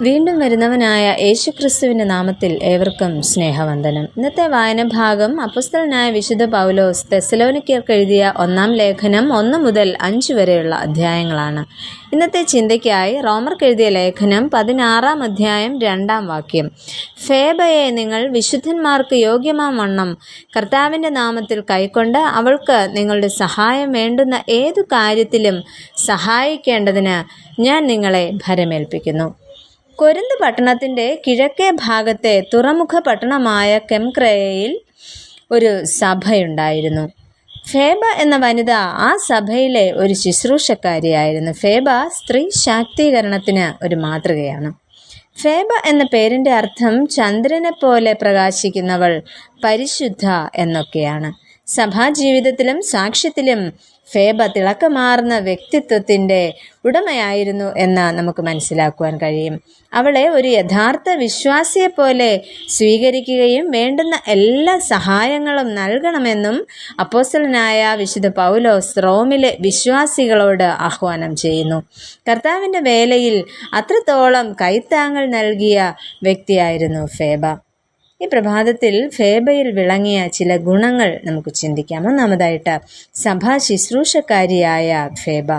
വീണ്ടും വരുന്നവനായ യേശുക്രിസ്തുവിൻ്റെ നാമത്തിൽ ഏവർക്കും സ്നേഹവന്ദനം. ഇന്നത്തെ വായനഭാഗം അപ്പോസ്തലനായ വിശുദ്ധ പൗലോസ് തെസ്സലോനിക്കർക്ക് എഴുതിയ 1-ാം ലേഖനം 1 മുതൽ 5 വരെയുള്ള അധ്യായങ്ങളാണ്. ഇന്നത്തെ ചിന്തയ്ക്കായി റോമർക്ക് എഴുതിയ ലേഖനം 16-ാം അധ്യായം 2-ാം വാക്യം. ഫേബയെ നിങ്ങൾ വിശുദ്ധന്മാർക്ക് യോഗ്യമാം വണ്ണം കർത്താവിൻ്റെ നാമത്തിൽ കൈക്കൊണ്ട് അവൾക്ക് നിങ്ങളുടെ സഹായം വേണ്ടുന്ന ഏതു കാര്യത്തിലും സഹായിക്കേണ്ടതിന് ഞാൻ നിങ്ങളെ ഭരമേൽപ്പിക്കുന്നു. കൊരിന്ത് പട്ടണത്തിൻ്റെ കിഴക്കേ ഭാഗത്തെ തുറമുഖ പട്ടണമായ കെംക്രയയിൽ ഒരു സഭയുണ്ടായിരുന്നു. ഫേബ എന്ന വനിത ആ സഭയിലെ ഒരു ശുശ്രൂഷക്കാരിയായിരുന്നു. ഫേബ സ്ത്രീ ശാക്തീകരണത്തിന് ഒരു മാതൃകയാണ്. ഫേബ എന്ന പേരിൻ്റെ അർത്ഥം ചന്ദ്രനെ പോലെ പ്രകാശിക്കുന്നവൾ, പരിശുദ്ധ എന്നൊക്കെയാണ്. സഭാജീവിതത്തിലും സാക്ഷ്യത്തിലും ഫേബ തിളക്കമാർന്ന വ്യക്തിത്വത്തിൻ്റെ ഉടമയായിരുന്നു എന്ന് നമുക്ക് മനസ്സിലാക്കുവാൻ കഴിയും. അവളെ ഒരു യഥാർത്ഥ വിശ്വാസിയെപ്പോലെ സ്വീകരിക്കുകയും വേണ്ടുന്ന എല്ലാ സഹായങ്ങളും നൽകണമെന്നും അപ്പോസ്തലനായ വിശുദ്ധ പൗലോസ് റോമിലെ വിശ്വാസികളോട് ആഹ്വാനം ചെയ്യുന്നു. കർത്താവിൻ്റെ വേലയിൽ അത്രത്തോളം കൈത്താങ്ങൽ നൽകിയ വ്യക്തിയായിരുന്നു ഫേബ. ഈ പ്രഭാതത്തിൽ ഫേബയിൽ വിളങ്ങിയ ചില ഗുണങ്ങൾ നമുക്ക് ചിന്തിക്കാം. ഒന്നാമതായിട്ട് സഭാ ശുശ്രൂഷക്കാരിയായ ഫേബ.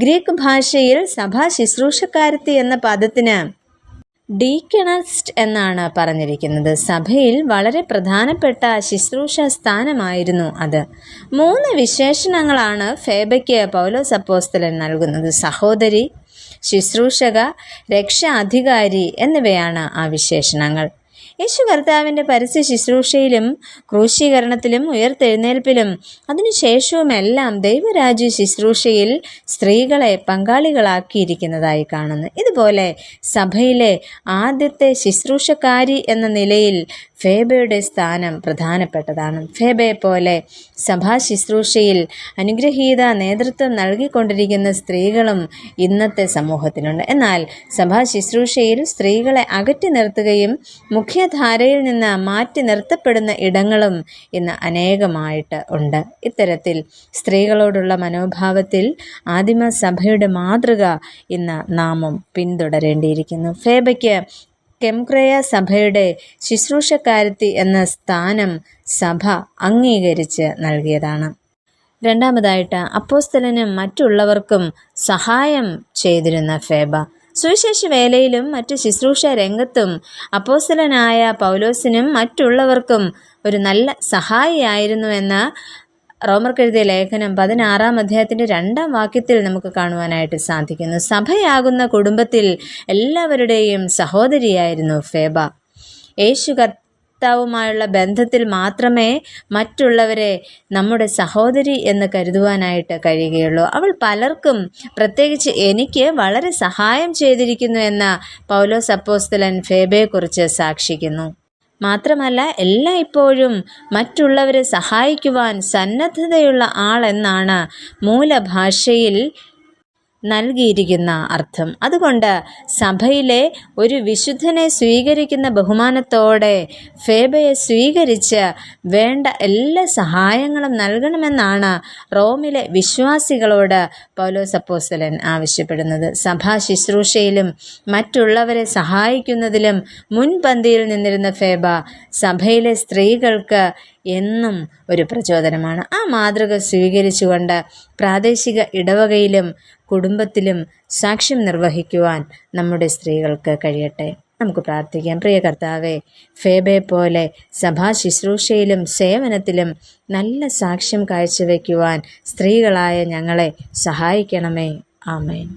ഗ്രീക്ക് ഭാഷയിൽ സഭാ ശുശ്രൂഷക്കാരത്തി എന്ന പദത്തിന് ഡീക്കണസ്റ്റ് എന്നാണ് പറഞ്ഞിരിക്കുന്നത്. സഭയിൽ വളരെ പ്രധാനപ്പെട്ട ശുശ്രൂഷ സ്ഥാനമായിരുന്നു അത്. 3 വിശേഷണങ്ങളാണ് ഫേബയ്ക്ക് പൗലോസ് അപ്പോസ്തലൻ നൽകുന്നത്. സഹോദരി, ശുശ്രൂഷക, രക്ഷാധികാരി എന്നിവയാണ് ആ വിശേഷണങ്ങൾ. യേശു കർത്താവിൻ്റെ പരസ്യ ശുശ്രൂഷയിലും ക്രൂശീകരണത്തിലും ഉയർത്തെഴുന്നേൽപ്പിലും അതിനുശേഷവുമെല്ലാം ദൈവരാജ്യ ശുശ്രൂഷയിൽ സ്ത്രീകളെ പങ്കാളികളാക്കിയിരിക്കുന്നതായി കാണുന്നു. ഇതുപോലെ സഭയിലെ ആദ്യത്തെ ശുശ്രൂഷക്കാരി എന്ന നിലയിൽ ഫേബയുടെ സ്ഥാനം പ്രധാനപ്പെട്ടതാണ്. ഫേബയെപ്പോലെ സഭാ ശുശ്രൂഷയിൽ അനുഗ്രഹീത നേതൃത്വം നൽകിക്കൊണ്ടിരിക്കുന്ന സ്ത്രീകളും ഇന്നത്തെ സമൂഹത്തിലുണ്ട്. എന്നാൽ സഭാ ശുശ്രൂഷയിൽ സ്ത്രീകളെ അകറ്റി നിർത്തുകയും മുഖ്യധാരയിൽ നിന്ന് മാറ്റി നിർത്തപ്പെടുന്ന ഇടങ്ങളും ഇന്ന് അനേകമായിട്ട് ഉണ്ട്. ഇത്തരത്തിൽ സ്ത്രീകളോടുള്ള മനോഭാവത്തിൽ ആദിമ സഭയുടെ മാതൃക ഇന്ന് നാമും പിന്തുടരേണ്ടിയിരിക്കുന്നു. ഫേബയ്ക്ക് കെംക്രയ സഭയുടെ ശുശ്രൂഷക്കാരത്തി എന്ന സ്ഥാനം സഭ അംഗീകരിച്ച് നൽകിയതാണ്. രണ്ടാമതായിട്ട് അപ്പോസ്തലനും മറ്റുള്ളവർക്കും സഹായം ചെയ്തിരുന്ന ഫേബ. സുവിശേഷ വേലയിലും മറ്റ് ശുശ്രൂഷ രംഗത്തും അപ്പോസ്തലനായ പൗലോസിനും മറ്റുള്ളവർക്കും ഒരു നല്ല സഹായിയായിരുന്നുവെന്ന് റോമർക്ക് എഴുതിയ ലേഖനം 16-ാം അധ്യായത്തിൻ്റെ 2-ാം വാക്യത്തിൽ നമുക്ക് കാണുവാനായിട്ട് സാധിക്കുന്നു. സഭയാകുന്ന കുടുംബത്തിൽ എല്ലാവരുടെയും സഹോദരിയായിരുന്നു ഫേബ. യേശു കർത്താവുമായുള്ള ബന്ധത്തിൽ മാത്രമേ മറ്റുള്ളവരെ നമ്മുടെ സഹോദരി എന്ന് കരുതുവാനായിട്ട് കഴിയുകയുള്ളൂ. അവൾ പലർക്കും, പ്രത്യേകിച്ച് എനിക്ക് വളരെ സഹായം ചെയ്തിരിക്കുന്നു എന്ന് പൗലോസ് അപ്പോസ്തലൻ ഫേബയെക്കുറിച്ച് സാക്ഷിക്കുന്നു. മാത്രമല്ല, എല്ലായ്പ്പോഴും മറ്റുള്ളവരെ സഹായിക്കുവാൻ സന്നദ്ധതയുള്ള ആളെന്നാണ് മൂലഭാഷയിൽ നൽകിയിരിക്കുന്ന അർത്ഥം. അതുകൊണ്ട് സഭയിലെ ഒരു വിശുദ്ധനെ സ്വീകരിക്കുന്ന ബഹുമാനത്തോടെ ഫേബയെ സ്വീകരിച്ച് വേണ്ട എല്ലാ സഹായങ്ങളും നൽകണമെന്നാണ് റോമിലെ വിശ്വാസികളോട് പൗലോസ് അപ്പോസ്തലൻ ആവശ്യപ്പെടുന്നത്. സഭാ ശുശ്രൂഷയിലും മറ്റുള്ളവരെ സഹായിക്കുന്നതിലും മുൻപന്തിയിൽ നിന്നിരുന്ന ഫേബ സഭയിലെ സ്ത്രീകൾക്ക് എന്നും ഒരു പ്രചോദനമാണ്. ആ മാതൃക സ്വീകരിച്ചുകൊണ്ട് പ്രാദേശിക ഇടവകയിലും കുടുംബത്തിലും സാക്ഷ്യം നിർവഹിക്കുവാൻ നമ്മുടെ സ്ത്രീകൾക്ക് കഴിയട്ടെ. നമുക്ക് പ്രാർത്ഥിക്കാം. പ്രിയ കർത്താവേ, ഫേബയെ പോലെ സഭാ ശുശ്രൂഷയിലും സേവനത്തിലും നല്ല സാക്ഷ്യം കാഴ്ചവെക്കുവാൻ സ്ത്രീകളായ ഞങ്ങളെ സഹായിക്കണമേ. ആമേൻ.